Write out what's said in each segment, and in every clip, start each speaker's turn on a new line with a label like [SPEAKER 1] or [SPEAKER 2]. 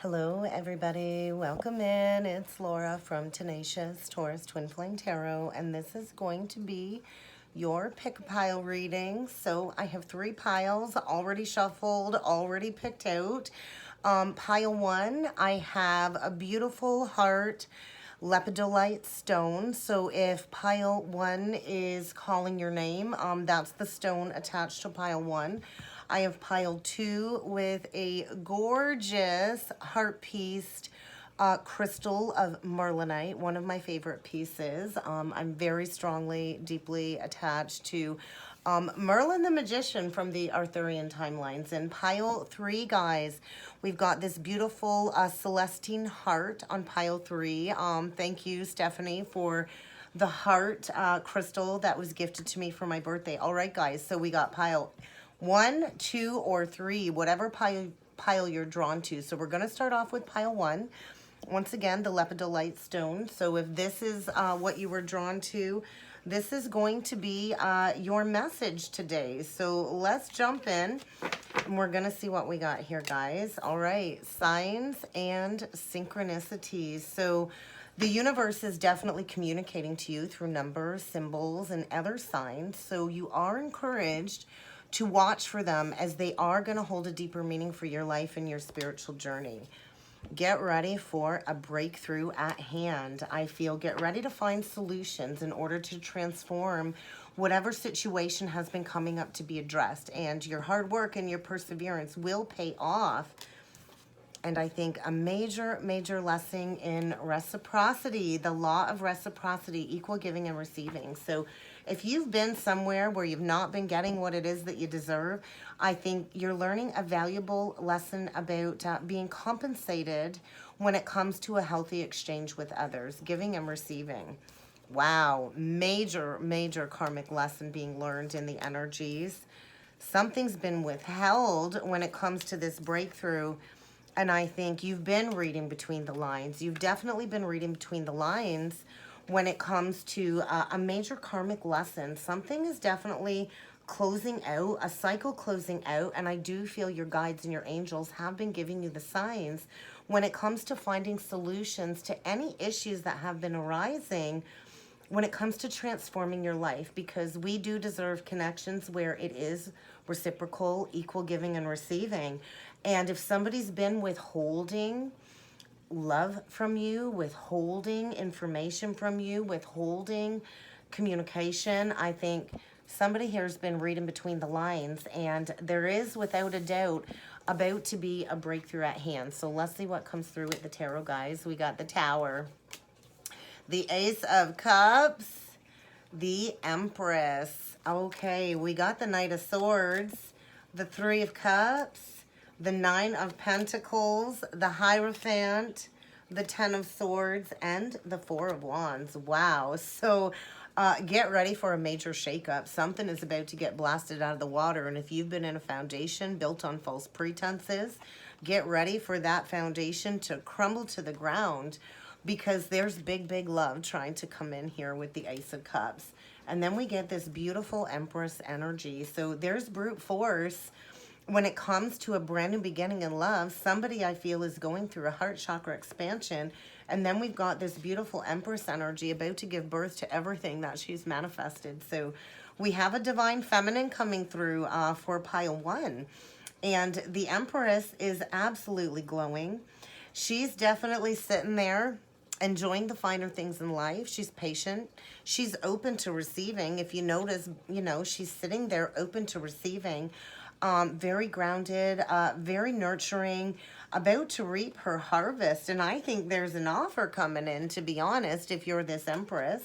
[SPEAKER 1] Hello, everybody. Welcome in. It's Laura from Tenacious Taurus Twin Flame Tarot, and this is going to be your pick a pile reading. So I have 3 piles already shuffled, already picked out. Pile 1, I have a beautiful heart lepidolite stone. So if pile 1 is calling your name, that's the stone attached to pile 1. I have pile 2 with a gorgeous heart pieced crystal of merlinite, one of my favorite pieces. I'm very strongly, deeply attached to Merlin the Magician from the Arthurian timelines. In pile 3, guys, we've got this beautiful Celestine heart on pile 3. Thank you, Stephanie, for the heart crystal that was gifted to me for my birthday. All right, guys, so we got pile 1, 2, or 3, whatever pile you're drawn to. So we're going to start off with pile 1. Once again, the lepidolite stone. So if this is what you were drawn to, this is going to be your message today. So let's jump in, and we're going to see what we got here, guys. All right, signs and synchronicities. So the universe is definitely communicating to you through numbers, symbols, and other signs. So you are encouraged to watch for them, as they are going to hold a deeper meaning for your life and your spiritual journey. Get ready for a breakthrough at hand. I feel get ready to find solutions in order to transform whatever situation has been coming up to be addressed. And your hard work and your perseverance will pay off. And I think a major lesson in reciprocity, the law of reciprocity, equal giving and receiving. So if you've been somewhere where you've not been getting what it is that you deserve, I think you're learning a valuable lesson about being compensated when it comes to a healthy exchange with others, giving and receiving. Wow, major karmic lesson being learned in the energies. Something's been withheld when it comes to this breakthrough. And I think you've been reading between the lines. You've definitely been reading between the lines when it comes to a major karmic lesson. Something is definitely closing out, a cycle closing out. And I do feel your guides and your angels have been giving you the signs when it comes to finding solutions to any issues that have been arising when it comes to transforming your life, because we do deserve connections where it is reciprocal, equal giving and receiving. And if somebody's been withholding love from you, withholding information from you, withholding communication, I think somebody here has been reading between the lines, and there is, without a doubt, about to be a breakthrough at hand. So let's see what comes through with the tarot, guys. We got the Tower, the Ace of Cups, the Empress. Okay, we got the Knight of Swords, the 3 of Cups, the 9 of Pentacles, the Hierophant, the 10 of Swords, and the 4 of Wands. Wow. So get ready for a major shakeup. Something is about to get blasted out of the water. And if you've been in a foundation built on false pretenses, get ready for that foundation to crumble to the ground, because there's big love trying to come in here with the Ace of Cups. And then we get this beautiful Empress energy. So there's brute force when it comes to a brand new beginning in love. Somebody, I feel, is going through a heart chakra expansion. And then we've got this beautiful Empress energy about to give birth to everything that she's manifested. So we have a divine feminine coming through for pile 1. And the Empress is absolutely glowing. She's definitely sitting there enjoying the finer things in life. She's patient. She's open to receiving. If you notice, she's sitting there open to receiving. Very grounded, very nurturing, about to reap her harvest. And I think there's an offer coming in, to be honest, if you're this Empress,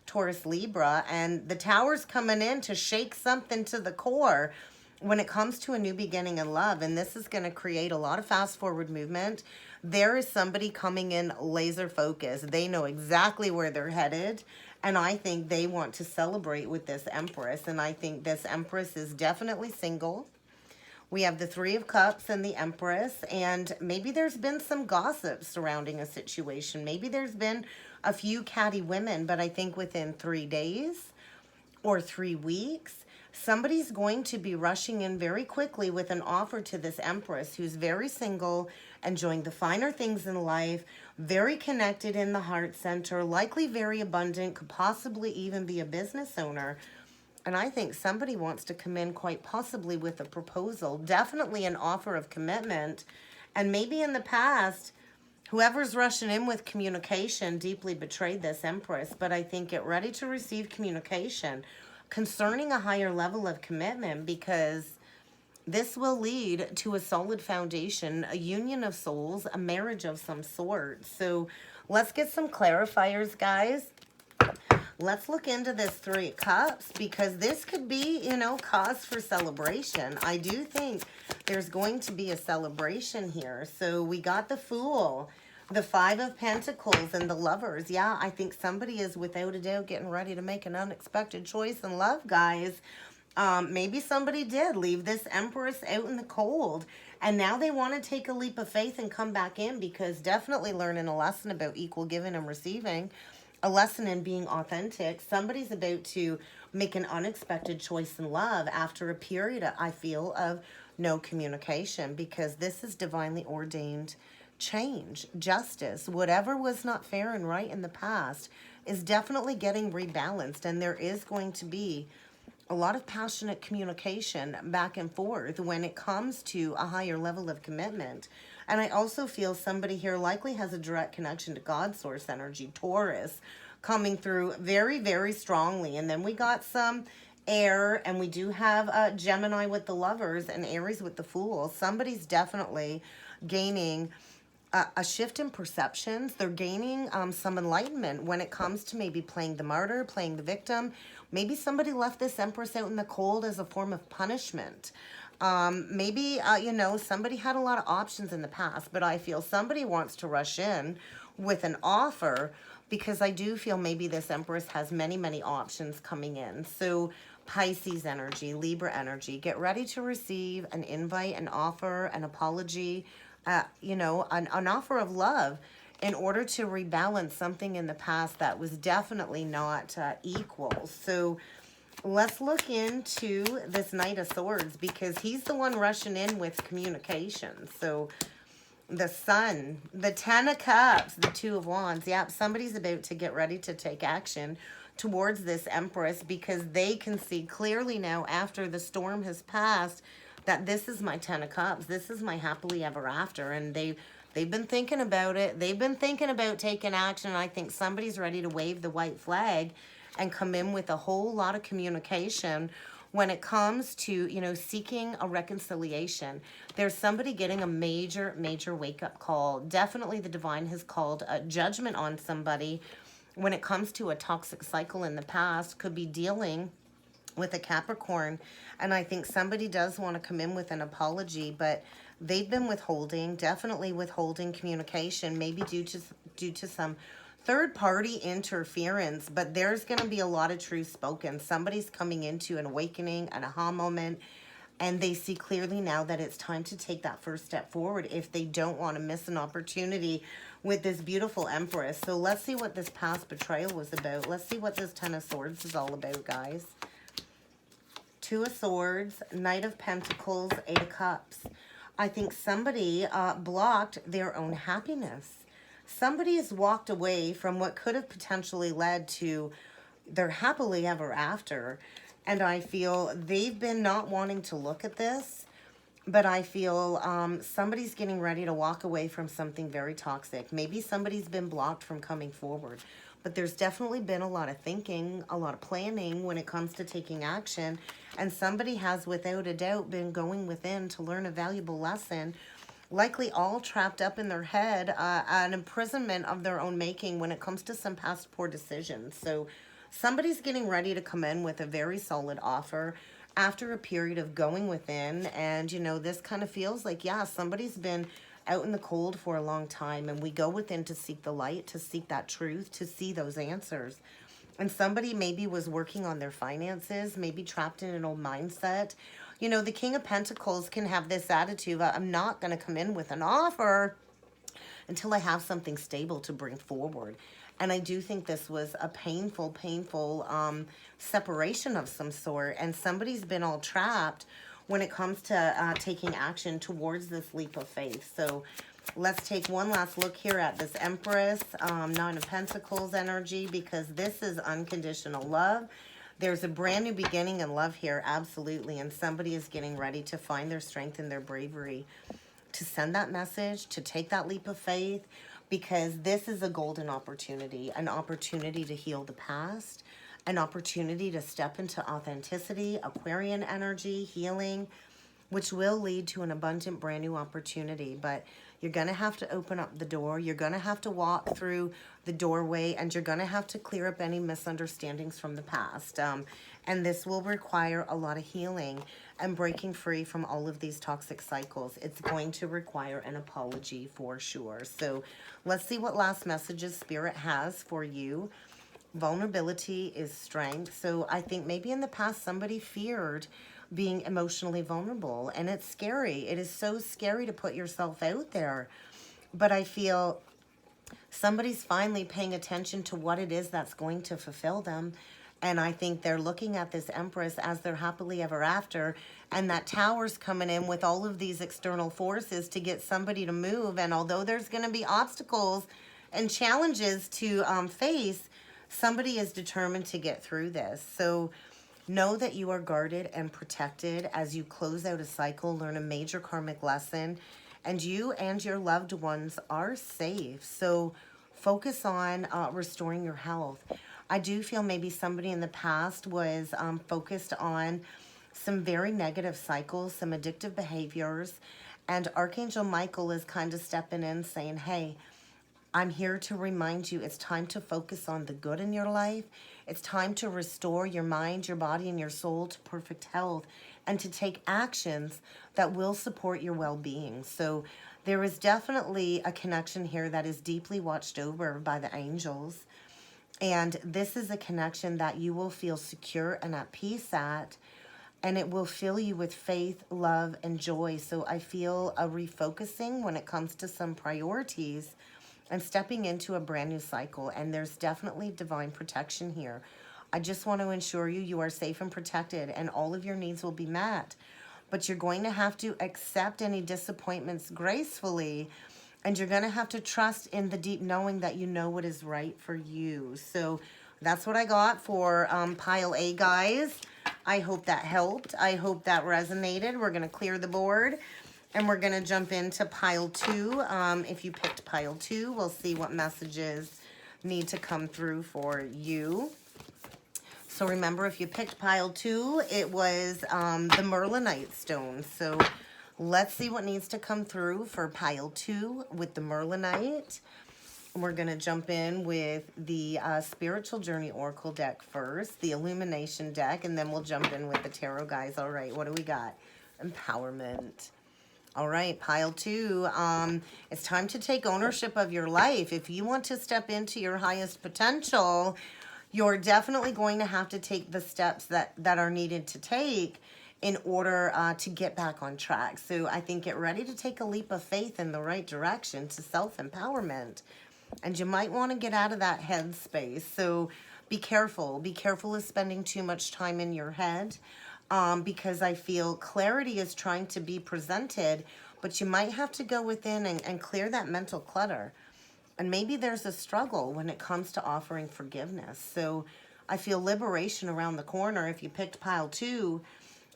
[SPEAKER 1] Taurus, Libra, and the Tower's coming in to shake something to the core when it comes to a new beginning in love. And this is going to create a lot of fast forward movement. There is somebody coming in laser focused. They know exactly where they're headed. And I think they want to celebrate with this Empress. And I think this Empress is definitely single. We have the 3 of Cups and the Empress, and maybe there's been some gossip surrounding a situation. Maybe there's been a few catty women, but I think within 3 days or 3 weeks, Somebody's going to be rushing in very quickly with an offer to this Empress who's very single, enjoying the finer things in life, very connected in the heart center, likely very abundant, could possibly even be a business owner. And I think somebody wants to come in quite possibly with a proposal, definitely an offer of commitment. And maybe in the past, whoever's rushing in with communication deeply betrayed this Empress. But I think get ready to receive communication concerning a higher level of commitment, because this will lead to a solid foundation, a union of souls, a marriage of some sort. So let's get some clarifiers, guys. Let's look into this Three of Cups, because this could be, you know, cause for celebration. I do think there's going to be a celebration here. So we got the Fool, the Five of Pentacles, and the Lovers. Yeah, I think somebody is without a doubt getting ready to make an unexpected choice in love, guys. Maybe somebody did leave this Empress out in the cold, and now they want to take a leap of faith and come back in, because definitely learning a lesson about equal giving and receiving, a lesson in being authentic. Somebody's about to make an unexpected choice in love after a period, I feel, of no communication, because this is divinely ordained change, justice. Whatever was not fair and right in the past is definitely getting rebalanced, and there is going to be a lot of passionate communication back and forth when it comes to a higher level of commitment. And I also feel somebody here likely has a direct connection to God source energy, Taurus, coming through very, very strongly. And then we got some air, and we do have Gemini with the Lovers and Aries with the Fool. Somebody's definitely gaining a shift in perceptions. They're gaining some enlightenment when it comes to maybe playing the martyr, playing the victim. Maybe somebody left this Empress out in the cold as a form of punishment. Maybe, you know, somebody had a lot of options in the past, but I feel somebody wants to rush in with an offer, because I do feel maybe this Empress has many, many options coming in. So Pisces energy, Libra energy, get ready to receive an invite, an offer, an apology, you know, an offer of love in order to rebalance something in the past that was definitely not equal. So let's look into this Knight of Swords, because he's the one rushing in with communication. So the Sun, the Ten of Cups, the Two of Wands. Yep, somebody's about to get ready to take action towards this Empress, because they can see clearly now, after the storm has passed, that this is my Ten of Cups. This is my happily ever after. And they've been thinking about it. They've been thinking about taking action. And I think somebody's ready to wave the white flag and come in with a whole lot of communication when it comes to, you know, seeking a reconciliation. There's somebody getting a major, major wake-up call. Definitely the divine has called a judgment on somebody when it comes to a toxic cycle in the past. Could be dealing with a Capricorn, and I think somebody does want to come in with an apology, but they've been withholding, definitely withholding communication, maybe due to some third-party interference. But there's going to be a lot of truth spoken. Somebody's coming into an awakening, an aha moment, and they see clearly now that it's time to take that first step forward if they don't want to miss an opportunity with this beautiful Empress. So let's see what this past betrayal was about. Let's see what this Ten of Swords is all about, guys. Two of Swords, Knight of Pentacles, Eight of Cups. I think somebody blocked their own happiness. Somebody has walked away from what could have potentially led to their happily ever after. And I feel they've been not wanting to look at this. But I feel somebody's getting ready to walk away from something very toxic. Maybe somebody's been blocked from coming forward. But there's definitely been a lot of thinking, a lot of planning when it comes to taking action. And somebody has, without a doubt, been going within to learn a valuable lesson, likely all trapped up in their head, an imprisonment of their own making when it comes to some past poor decisions. So somebody's getting ready to come in with a very solid offer after a period of going within. And, you know, this kind of feels like, yeah, somebody's been out in the cold for a long time, and we go within to seek the light, to seek that truth, to see those answers. And somebody maybe was working on their finances, maybe trapped in an old mindset. You know, the King of Pentacles can have this attitude, I'm not going to come in with an offer until I have something stable to bring forward. And I do think this was a painful separation of some sort. And somebody's been all trapped when it comes to taking action towards this leap of faith. So let's take one last look here at this Empress, Nine of Pentacles energy, because this is unconditional love. There's a brand new beginning in love here, absolutely. And somebody is getting ready to find their strength and their bravery to send that message, to take that leap of faith, because this is a golden opportunity, an opportunity to heal the past, an opportunity to step into authenticity, Aquarian energy, healing, which will lead to an abundant brand new opportunity. But you're going to have to open up the door. You're going to have to walk through the doorway, and you're going to have to clear up any misunderstandings from the past. And this will require a lot of healing and breaking free from all of these toxic cycles. It's going to require an apology for sure. So let's see what last messages Spirit has for you. Vulnerability is strength. So I think maybe in the past somebody feared being emotionally vulnerable, and it's scary. It is so scary to put yourself out there. But I feel somebody's finally paying attention to what it is that's going to fulfill them. And I think they're looking at this Empress as their happily ever after, and that Tower's coming in with all of these external forces to get somebody to move. And although there's going to be obstacles and challenges to face, somebody is determined to get through this. So know that you are guarded and protected as you close out a cycle, learn a major karmic lesson, and you and your loved ones are safe. So focus on restoring your health. I do feel maybe somebody in the past was focused on some very negative cycles, some addictive behaviors, and Archangel Michael is kind of stepping in saying, hey, I'm here to remind you it's time to focus on the good in your life. It's time to restore your mind, your body, and your soul to perfect health, and to take actions that will support your well-being. So there is definitely a connection here that is deeply watched over by the angels. And this is a connection that you will feel secure and at peace at, and it will fill you with faith, love, and joy. So I feel a refocusing when it comes to some priorities and stepping into a brand new cycle. And there's definitely divine protection here. I just want to ensure you are safe and protected, and all of your needs will be met. But you're going to have to accept any disappointments gracefully, and you're going to have to trust in the deep knowing that you know what is right for you. So that's what I got for pile A, guys. I hope that helped. I hope that resonated. We're going to clear the board, and we're going to jump into pile 2. If you picked pile 2, we'll see what messages need to come through for you. So remember, if you picked pile 2, it was the Merlinite stone. So let's see what needs to come through for pile 2 with the Merlinite. We're going to jump in with the Spiritual Journey Oracle deck first, the Illumination deck, and then we'll jump in with the Tarot, guys. All right, what do we got? Empowerment. All right, pile 2. It's time to take ownership of your life. If you want to step into your highest potential, you're definitely going to have to take the steps that are needed to take in order to get back on track. So I think get ready to take a leap of faith in the right direction to self-empowerment. And you might want to get out of that head space. So be careful. Be careful of spending too much time in your head, because I feel clarity is trying to be presented, but you might have to go within and clear that mental clutter. And maybe there's a struggle when it comes to offering forgiveness. So I feel liberation around the corner if you picked pile 2,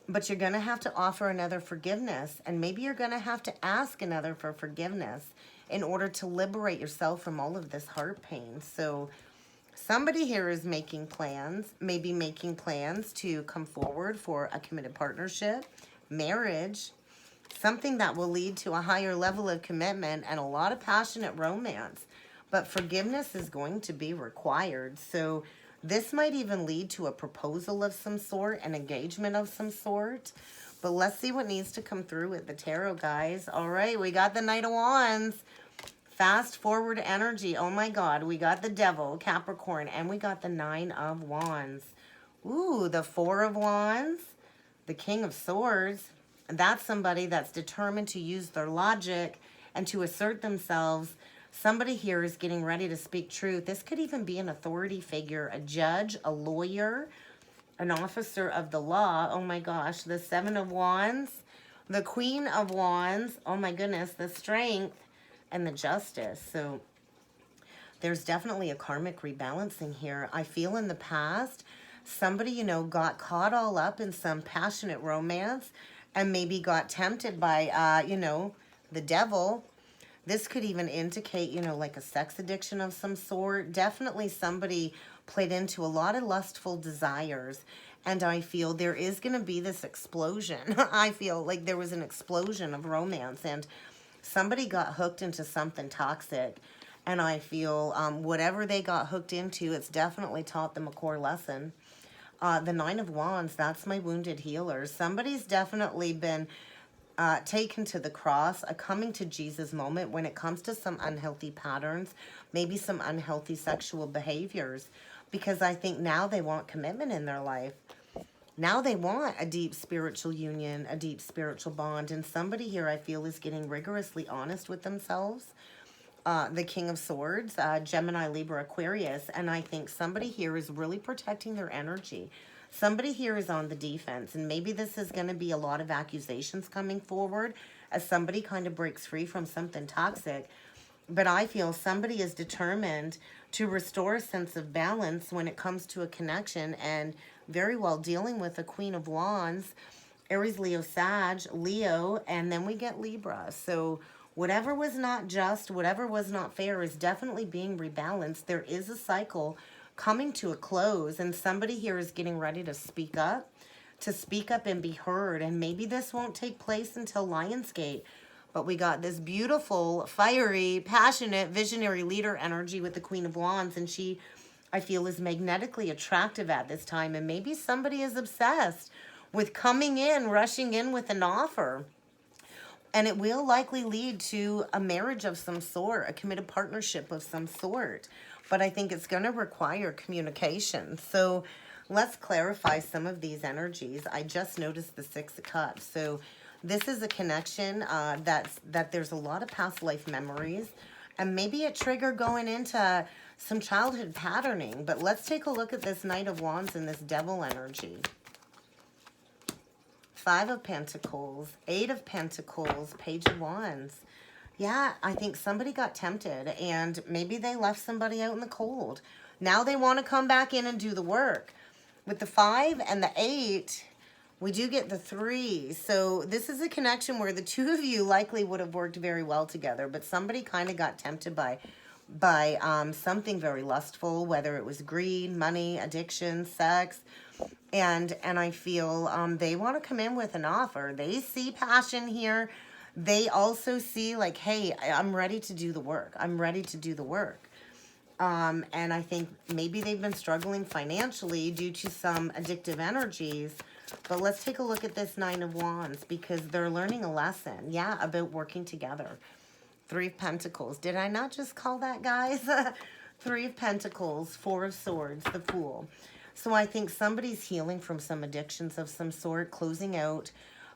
[SPEAKER 1] but you're going to have to offer another forgiveness. And maybe you're going to have to ask another for forgiveness in order to liberate yourself from all of this heart pain. So somebody here is making plans, maybe making plans to come forward for a committed partnership, marriage, something that will lead to a higher level of commitment and a lot of passionate romance. But forgiveness is going to be required. So this might even lead to a proposal of some sort, an engagement of some sort. But let's see what needs to come through with the tarot, guys. All right, we got the Knight of Wands. Fast forward energy. Oh my God, we got the Devil, Capricorn, and we got the 9 of Wands. Ooh, the 4 of Wands, the King of Swords. That's somebody that's determined to use their logic and to assert themselves Somebody here is getting ready to speak truth. This could even be an authority figure, a judge, a lawyer, an officer of the law. Oh my gosh, the Seven of Wands, the Queen of Wands. Oh my goodness, the Strength and the Justice. So there's definitely a karmic rebalancing here. I feel in the past, somebody, you know, got caught all up in some passionate romance and maybe got tempted by, you know, the devil. This could even indicate, you know, like a sex addiction of some sort. Definitely somebody played into a lot of lustful desires. And I feel there is going to be this explosion. I feel like there was an explosion of romance and somebody got hooked into something toxic. And I feel whatever they got hooked into, it's definitely taught them a core lesson. The Nine of Wands, that's my wounded healer. Somebody's definitely been taken to the cross, a coming to Jesus moment when it comes to some unhealthy patterns, maybe some unhealthy sexual behaviors, because I think now they want commitment in their life. Now they want a deep spiritual union, a deep spiritual bond, and somebody here I feel is getting rigorously honest with themselves. The King of Swords, Gemini, Libra, Aquarius, and I think somebody here is really protecting their energy. Somebody here is on the defense, and maybe this is going to be a lot of accusations coming forward as somebody kind of breaks free from something toxic. But I feel somebody is determined to restore a sense of balance when it comes to a connection, and very well dealing with a Queen of Wands, Aries, Leo, Sag, Leo, and then we get Libra. So whatever was not just, whatever was not fair is definitely being rebalanced. There is a cycle coming to a close, and somebody here is getting ready to speak up and be heard. And maybe this won't take place until Lionsgate, but we got this beautiful, fiery, passionate, visionary leader energy with the Queen of Wands, and she, I feel, is magnetically attractive at this time, and maybe somebody is obsessed with coming in, rushing in with an offer. And it will likely lead to a marriage of some sort, a committed partnership of some sort. But I think it's going to require communication. So let's clarify some of these energies. I just noticed the Six of Cups. So this is a connection that there's a lot of past life memories. And maybe a trigger going into some childhood patterning. But let's take a look at this Knight of Wands and this Devil energy. Five of Pentacles, Eight of Pentacles, Page of Wands. Yeah, I think somebody got tempted and maybe they left somebody out in the cold. Now they want to come back in and do the work. With the 5 and the 8, we do get the 3. So this is a connection where the two of you likely would have worked very well together, but somebody kind of got tempted by something very lustful, whether it was greed, money, addiction, sex. And I feel they want to come in with an offer. They see passion here. They also see like, hey, I'm ready to do the work. I'm ready to do the work. And I think maybe they've been struggling financially due to some addictive energies. But let's take a look at this Nine of Wands because they're learning a lesson, yeah, about working together. Three of Pentacles. Did I not just call that, guys? Three of Pentacles, Four of Swords, the Fool. So I think somebody's healing from some addictions of some sort, closing out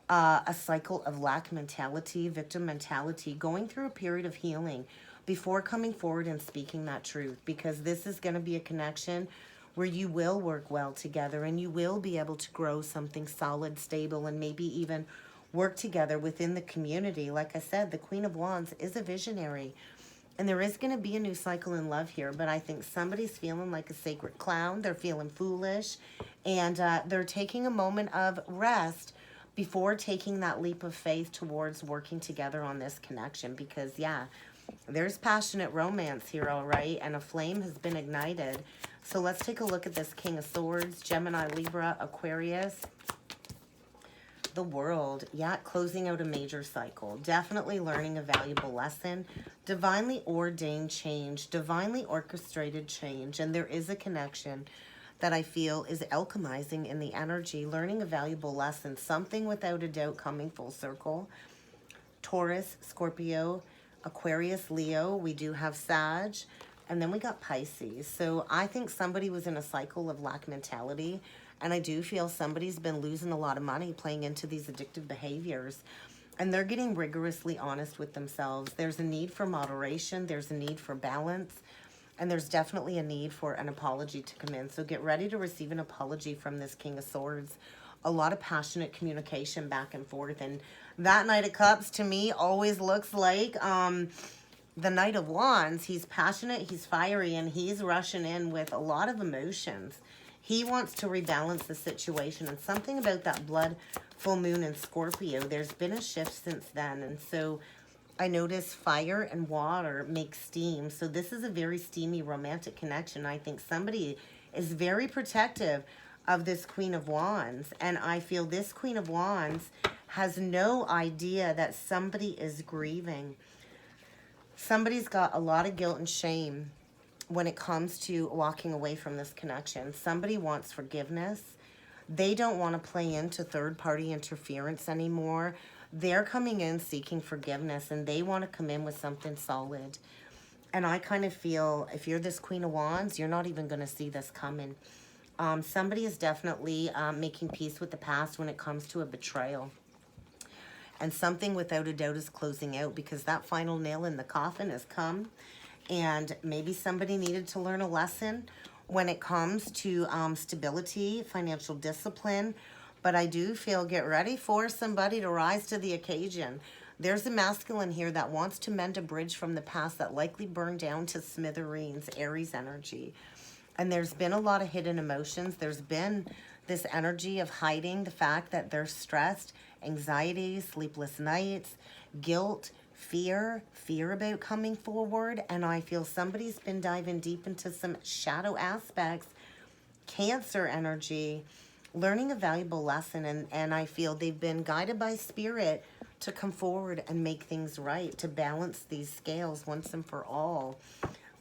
[SPEAKER 1] a cycle of lack mentality, victim mentality, going through a period of healing before coming forward and speaking that truth, because this is going to be a connection where you will work well together and you will be able to grow something solid, stable, and maybe even work together within the community. Like I said, the Queen of Wands is a visionary. And there is going to be a new cycle in love here, but I think somebody's feeling like a sacred clown. They're feeling foolish, and they're taking a moment of rest before taking that leap of faith towards working together on this connection. Because, yeah, there's passionate romance here, all right, and a flame has been ignited. So let's take a look at this King of Swords, Gemini, Libra, Aquarius. The World, yeah, closing out a major cycle, definitely learning a valuable lesson, divinely ordained change, divinely orchestrated change, and there is a connection that I feel is alchemizing in the energy, learning a valuable lesson, something without a doubt coming full circle. Taurus, Scorpio, Aquarius, Leo, we do have Sag, and then we got Pisces. So I think somebody was in a cycle of lack mentality. And I do feel somebody's been losing a lot of money playing into these addictive behaviors. and they're getting rigorously honest with themselves. There's a need for moderation. There's a need for balance. And there's definitely a need for an apology to come in. So get ready to receive an apology from this King of Swords. A lot of passionate communication back and forth. And that Knight of Cups, to me, always looks like the Knight of Wands. He's passionate, he's fiery, and he's rushing in with a lot of emotions. He wants to rebalance the situation. And something about that blood full moon in Scorpio, there's been a shift since then. And so I notice fire and water make steam. So this is a very steamy romantic connection. I think somebody is very protective of this Queen of Wands. And I feel this Queen of Wands has no idea that somebody is grieving. Somebody's got a lot of guilt and shame when it comes to walking away from this connection. Somebody wants forgiveness. They don't want to play into third-party interference anymore. They're coming in seeking forgiveness, and they want to come in with something solid. And I kind of feel if you're this Queen of Wands, you're not even going to see this coming. Somebody is definitely making peace with the past when it comes to a betrayal. And something without a doubt is closing out, because that final nail in the coffin has come. And maybe somebody needed to learn a lesson when it comes to stability, financial discipline. But I do feel, get ready for somebody to rise to the occasion. There's a masculine here that wants to mend a bridge from the past that likely burned down to smithereens, Aries energy. And there's been a lot of hidden emotions. There's been this energy of hiding the fact that they're stressed, anxiety, sleepless nights, guilt, fear about coming forward. And I feel somebody's been diving deep into some shadow aspects, Cancer energy, learning a valuable lesson. And I feel they've been guided by spirit to come forward and make things right, to balance these scales once and for all.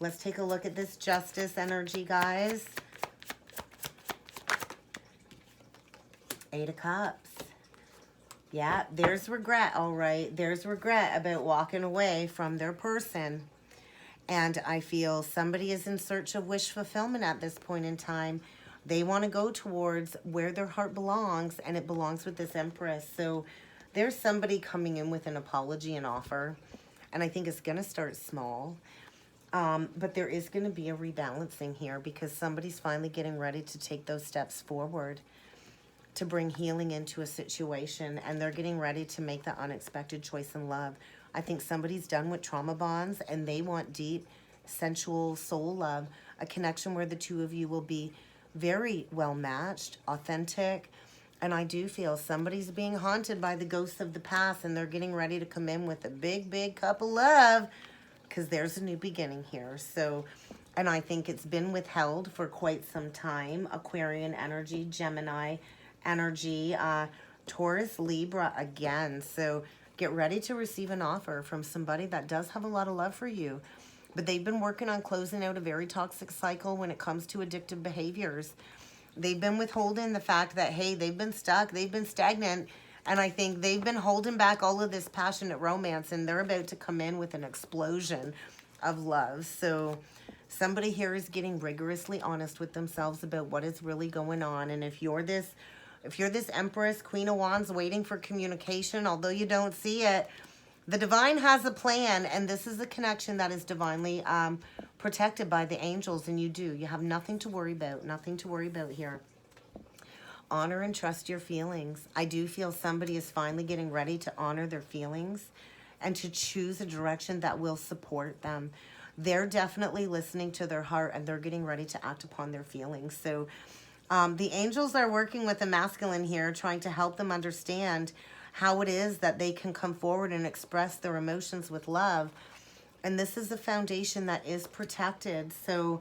[SPEAKER 1] Let's take a look at this Justice energy, guys. Eight of Cups. Yeah, there's regret, all right. There's regret about walking away from their person. And I feel somebody is in search of wish fulfillment at this point in time. They want to go towards where their heart belongs, and it belongs with this Empress. So there's somebody coming in with an apology and offer. And I think it's going to start small. But there is going to be a rebalancing here, because somebody's finally getting ready to take those steps forward to bring healing into a situation, and they're getting ready to make the unexpected choice in love. I think somebody's done with trauma bonds, and they want deep, sensual soul love, a connection where the two of you will be very well matched, authentic. And I do feel somebody's being haunted by the ghosts of the past, and they're getting ready to come in with a big, big cup of love, because there's a new beginning here. So, and I think it's been withheld for quite some time. Aquarian energy, Gemini energy, Taurus, Libra again. So get ready to receive an offer from somebody that does have a lot of love for you. But they've been working on closing out a very toxic cycle when it comes to addictive behaviors. They've been withholding the fact that, hey, they've been stuck, they've been stagnant. And I think they've been holding back all of this passionate romance, and they're about to come in with an explosion of love. So somebody here is getting rigorously honest with themselves about what is really going on. And if you're this Empress, Queen of Wands, waiting for communication, although you don't see it, the divine has a plan, and this is a connection that is divinely protected by the angels, and you have nothing to worry about, nothing to worry about here. Honor and trust your feelings. I do feel somebody is finally getting ready to honor their feelings and to choose a direction that will support them. They're definitely listening to their heart, and they're getting ready to act upon their feelings. So the angels are working with the masculine here, trying to help them understand how it is that they can come forward and express their emotions with love. And this is a foundation that is protected. So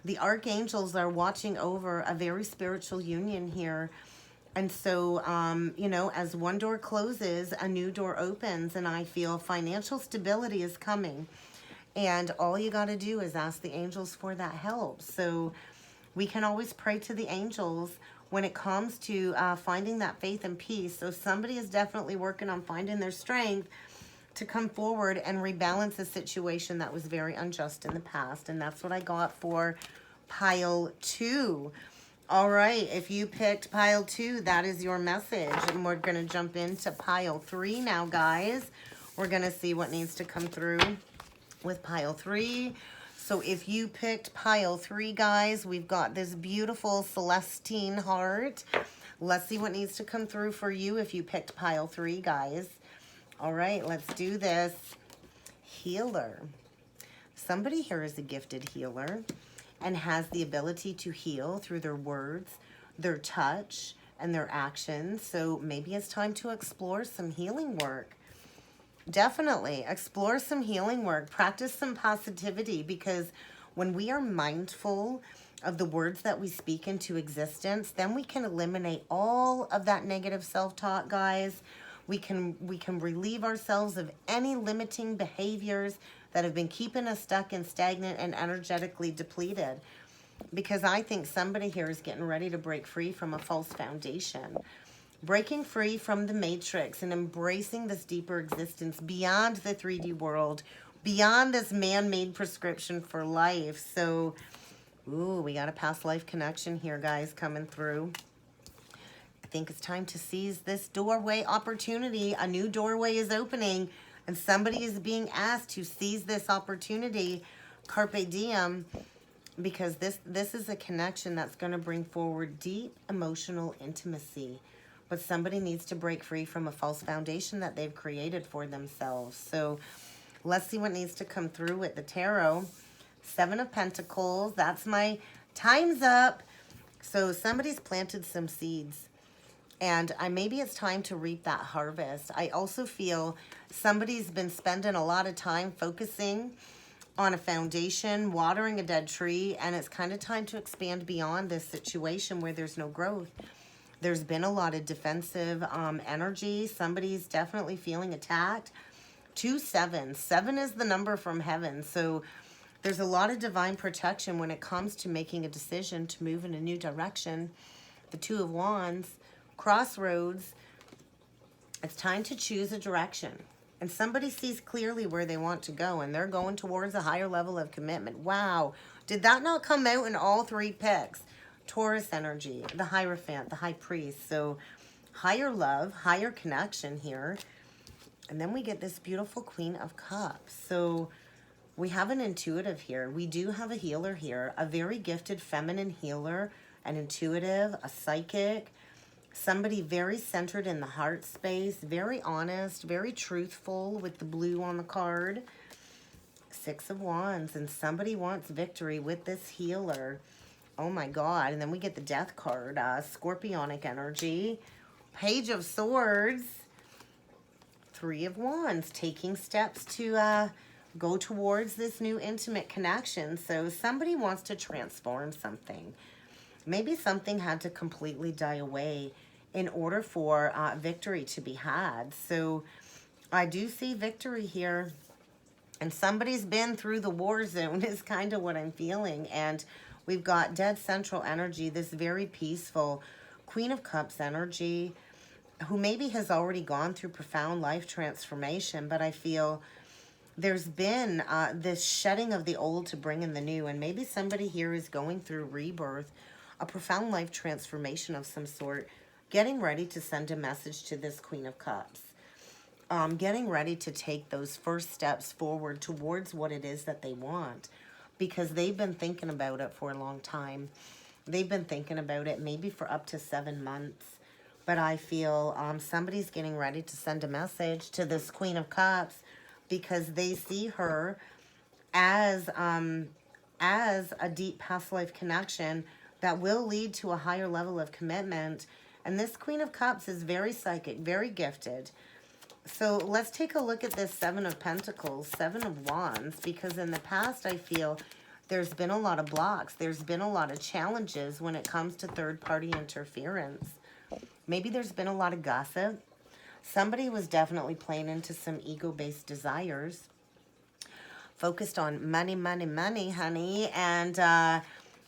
[SPEAKER 1] the archangels are watching over a very spiritual union here. And so, as one door closes, a new door opens. And I feel financial stability is coming. And all you got to do is ask the angels for that help. So we can always pray to the angels when it comes to finding that faith and peace. So somebody is definitely working on finding their strength to come forward and rebalance a situation that was very unjust in the past. And that's what I got for pile 2. All right, if you picked pile 2, that is your message. And we're going to jump into pile 3 now, guys. We're going to see what needs to come through with pile 3. So if you picked pile 3, guys, we've got this beautiful Celestine heart. Let's see what needs to come through for you if you picked pile 3, guys. All right, let's do this. Healer. Somebody here is a gifted healer and has the ability to heal through their words, their touch, and their actions. So maybe it's time to explore some healing work. Definitely explore some healing work. Practice some positivity, because when we are mindful of the words that we speak into existence, then we can eliminate all of that negative self-talk, guys. We can relieve ourselves of any limiting behaviors that have been keeping us stuck and stagnant and energetically depleted. Because I think somebody here is getting ready to break free from a false foundation. Breaking free from the matrix and embracing this deeper existence beyond the 3D world, beyond this man-made prescription for life. So, ooh, we got a past life connection here, guys, coming through. I think it's time to seize this doorway opportunity. A new doorway is opening, and somebody is being asked to seize this opportunity. Carpe diem. Because this is a connection that's going to bring forward deep emotional intimacy. But somebody needs to break free from a false foundation that they've created for themselves. So let's see what needs to come through with the tarot. 7 of Pentacles. That's my time's up. So somebody's planted some seeds. And maybe it's time to reap that harvest. I also feel somebody's been spending a lot of time focusing on a foundation, watering a dead tree, and it's kind of time to expand beyond this situation where there's no growth. There's been a lot of defensive energy. Somebody's definitely feeling attacked. 2 7. 7 is the number from heaven. So there's a lot of divine protection when it comes to making a decision to move in a new direction. The 2 of Wands. Crossroads. It's time to choose a direction. And somebody sees clearly where they want to go, and they're going towards a higher level of commitment. Wow. Did that not come out in all 3 picks? Taurus energy, the Hierophant, the High Priest. So higher love, higher connection here. And then we get this beautiful Queen of Cups. So we have an intuitive here. We do have a healer here, a very gifted feminine healer, an intuitive, a psychic, somebody very centered in the heart space, very honest, very truthful with the blue on the card. 6 of Wands, and somebody wants victory with this healer. Oh my God. And then we get the Death card, Scorpionic energy, Page of Swords, 3 of Wands, taking steps to go towards this new intimate connection. So somebody wants to transform something. Maybe something had to completely die away in order for victory to be had. So I do see victory here. And somebody's been through the war zone is kind of what I'm feeling. And we've got dead central energy, this very peaceful Queen of Cups energy, who maybe has already gone through profound life transformation. But I feel there's been this shedding of the old to bring in the new. And maybe somebody here is going through rebirth, a profound life transformation of some sort, getting ready to send a message to this Queen of Cups. Getting ready to take those first steps forward towards what it is that they want, because they've been thinking about it for a long time. They've been thinking about it maybe for up to 7 months. But I feel somebody's getting ready to send a message to this Queen of Cups, because they see her as a deep past life connection that will lead to a higher level of commitment. And this Queen of Cups is very psychic, very gifted. So let's take a look at this 7 of Pentacles, 7 of Wands, because in the past I feel there's been a lot of blocks. There's been a lot of challenges when it comes to third-party interference. Maybe there's been a lot of gossip. Somebody was definitely playing into some ego-based desires, focused on money, money, money, honey,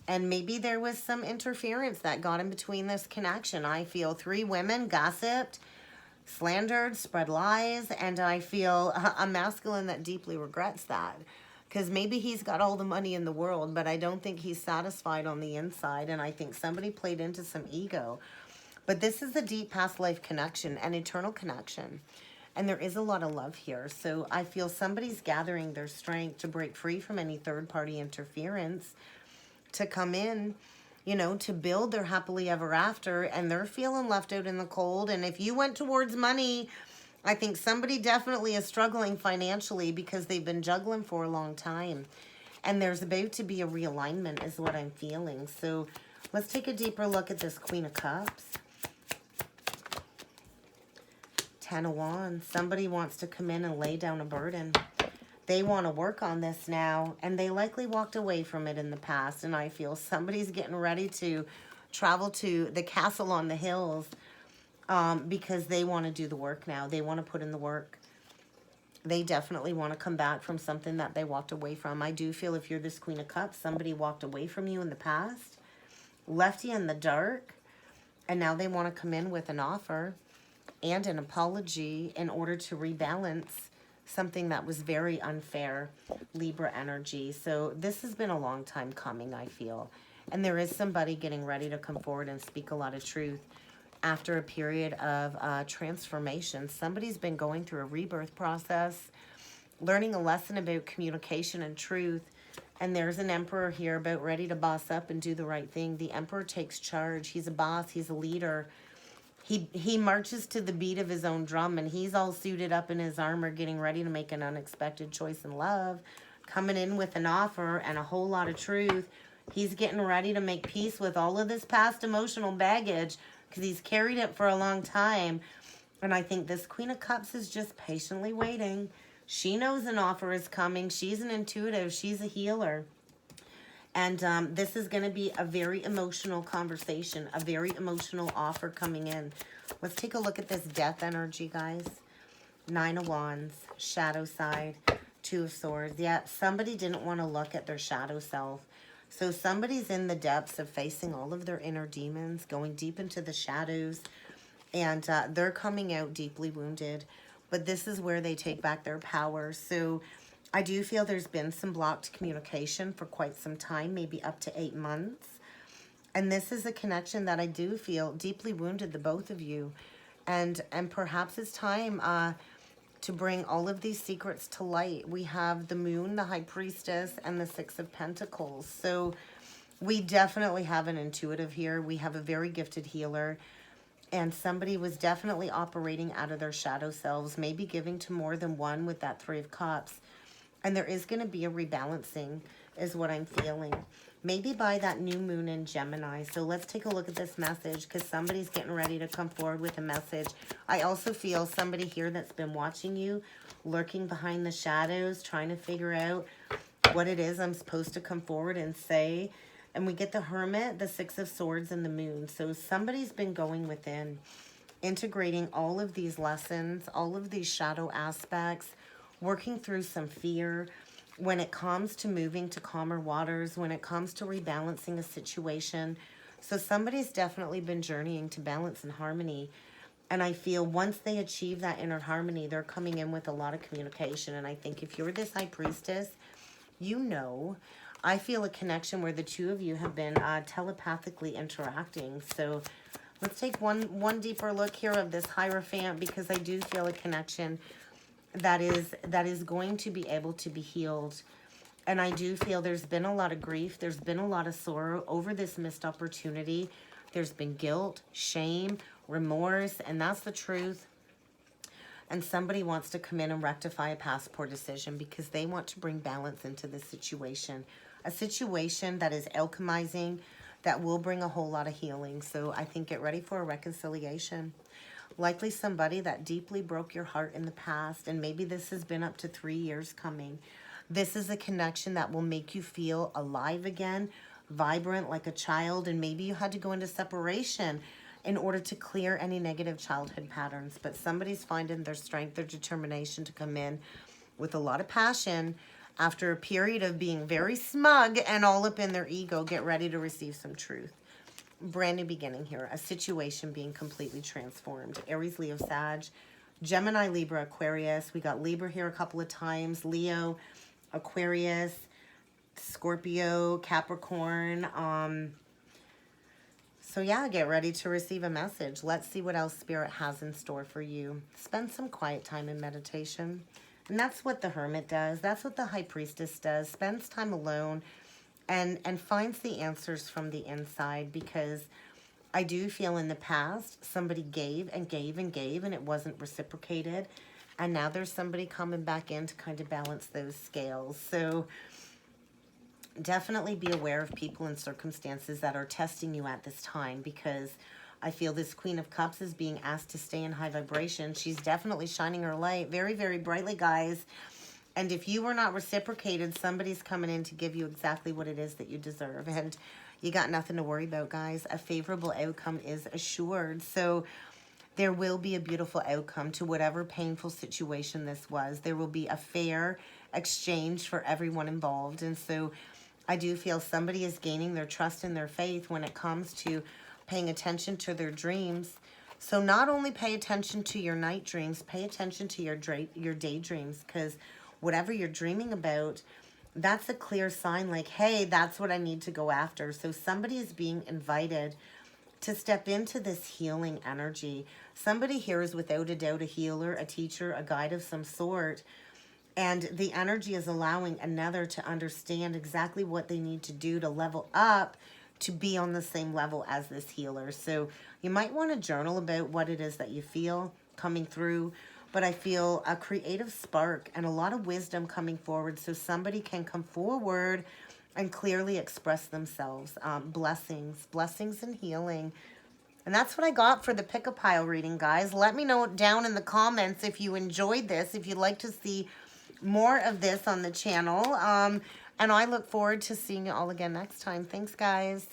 [SPEAKER 1] and maybe there was some interference that got in between this connection. I feel 3 women gossiped, slandered, spread lies, and I feel a masculine that deeply regrets that. Because maybe he's got all the money in the world, but I don't think he's satisfied on the inside. And I think somebody played into some ego. But this is a deep past life connection, an eternal connection. And there is a lot of love here. So I feel somebody's gathering their strength to break free from any third-party interference, to come in, you know, to build their happily ever after. And they're feeling left out in the cold. And if you went towards money, I think somebody definitely is struggling financially because they've been juggling for a long time. And there's about to be a realignment is what I'm feeling. So let's take a deeper look at this Queen of Cups. 10 of Wands. Somebody wants to come in and lay down a burden. They want to work on this now, and they likely walked away from it in the past. And I feel somebody's getting ready to travel to the castle on the hills, because they want to do the work now. They want to put in the work. They definitely want to come back from something that they walked away from. I do feel if you're this Queen of Cups, somebody walked away from you in the past, left you in the dark, and now they want to come in with an offer and an apology in order to rebalance something that was very unfair, Libra energy. So this has been a long time coming, I feel. And there is somebody getting ready to come forward and speak a lot of truth after a period of transformation. Somebody's been going through a rebirth process, learning a lesson about communication and truth. And there's an Emperor here about ready to boss up and do the right thing. The Emperor takes charge. He's a boss. He's a leader. He marches to the beat of his own drum, and he's all suited up in his armor, getting ready to make an unexpected choice in love, coming in with an offer and a whole lot of truth. He's getting ready to make peace with all of this past emotional baggage, because he's carried it for a long time. And I think this Queen of Cups is just patiently waiting. She knows an offer is coming. She's an intuitive. She's a healer. And this is going to be a very emotional conversation, a very emotional offer coming in. Let's take a look at this death energy, guys. 9 of Wands, shadow side, 2 of Swords. Yeah, somebody didn't want to look at their shadow self. So somebody's in the depths of facing all of their inner demons, going deep into the shadows, and they're coming out deeply wounded. But this is where they take back their power. So I do feel there's been some blocked communication for quite some time, maybe up to 8 months. And this is a connection that I do feel deeply wounded the both of you. And perhaps it's time to bring all of these secrets to light. We have the Moon, the High Priestess, and the 6 of Pentacles. So we definitely have an intuitive here. We have a very gifted healer. And somebody was definitely operating out of their shadow selves, maybe giving to more than one with that 3 of Cups. And there is going to be a rebalancing is what I'm feeling. Maybe by that new moon in Gemini. So let's take a look at this message, because somebody's getting ready to come forward with a message. I also feel somebody here that's been watching you, lurking behind the shadows, trying to figure out what it is I'm supposed to come forward and say. And we get the Hermit, the 6 of Swords, and the Moon. So somebody's been going within, integrating all of these lessons, all of these shadow aspects, working through some fear when it comes to moving to calmer waters, when it comes to rebalancing a situation. So somebody's definitely been journeying to balance and harmony. And I feel once they achieve that inner harmony, they're coming in with a lot of communication. And I think if you're this High Priestess, you know, I feel a connection where the two of you have been telepathically interacting. So let's take one deeper look here of this Hierophant, because I do feel a connection that is going to be able to be healed. And I do feel there's been a lot of grief. There's been a lot of sorrow over this missed opportunity. There's been guilt, shame, remorse, and that's the truth. And somebody wants to come in and rectify a past poor decision because they want to bring balance into this situation. A situation that is alchemizing, that will bring a whole lot of healing. So I think get ready for a reconciliation. Likely somebody that deeply broke your heart in the past, and maybe this has been up to 3 years coming. This is a connection that will make you feel alive again, vibrant like a child, and maybe you had to go into separation in order to clear any negative childhood patterns. But somebody's finding their strength, their determination to come in with a lot of passion after a period of being very smug and all up in their ego. Get ready to receive some truth. Brand new beginning here, a situation being completely transformed. Aries, Leo, Sag, Gemini, Libra, Aquarius. We got Libra here a couple of times, Leo, Aquarius, Scorpio, Capricorn. So yeah, get ready to receive a message. Let's see what else Spirit has in store for you. Spend some quiet time in meditation. And that's what the Hermit does. That's what the High Priestess does. Spends time alone and finds the answers from the inside, because I do feel in the past somebody gave and gave and gave and it wasn't reciprocated. And now there's somebody coming back in to kind of balance those scales. So definitely be aware of people and circumstances that are testing you at this time, because I feel this Queen of Cups is being asked to stay in high vibration. She's definitely shining her light very, very brightly, guys. And if you were not reciprocated, somebody's coming in to give you exactly what it is that you deserve. And you got nothing to worry about, guys. A favorable outcome is assured. So there will be a beautiful outcome to whatever painful situation this was. There will be a fair exchange for everyone involved. And so I do feel somebody is gaining their trust and their faith when it comes to paying attention to their dreams. So not only pay attention to your night dreams, pay attention to your daydreams, because whatever you're dreaming about, that's a clear sign like, hey, that's what I need to go after. So somebody is being invited to step into this healing energy. Somebody here is without a doubt a healer, a teacher, a guide of some sort. And the energy is allowing another to understand exactly what they need to do to level up to be on the same level as this healer. So you might want to journal about what it is that you feel coming through. But I feel a creative spark and a lot of wisdom coming forward, so somebody can come forward and clearly express themselves. Blessings and healing. And that's what I got for the pick-a-pile reading, guys. Let me know down in the comments if you enjoyed this, if you'd like to see more of this on the channel. And I look forward to seeing you all again next time. Thanks, guys.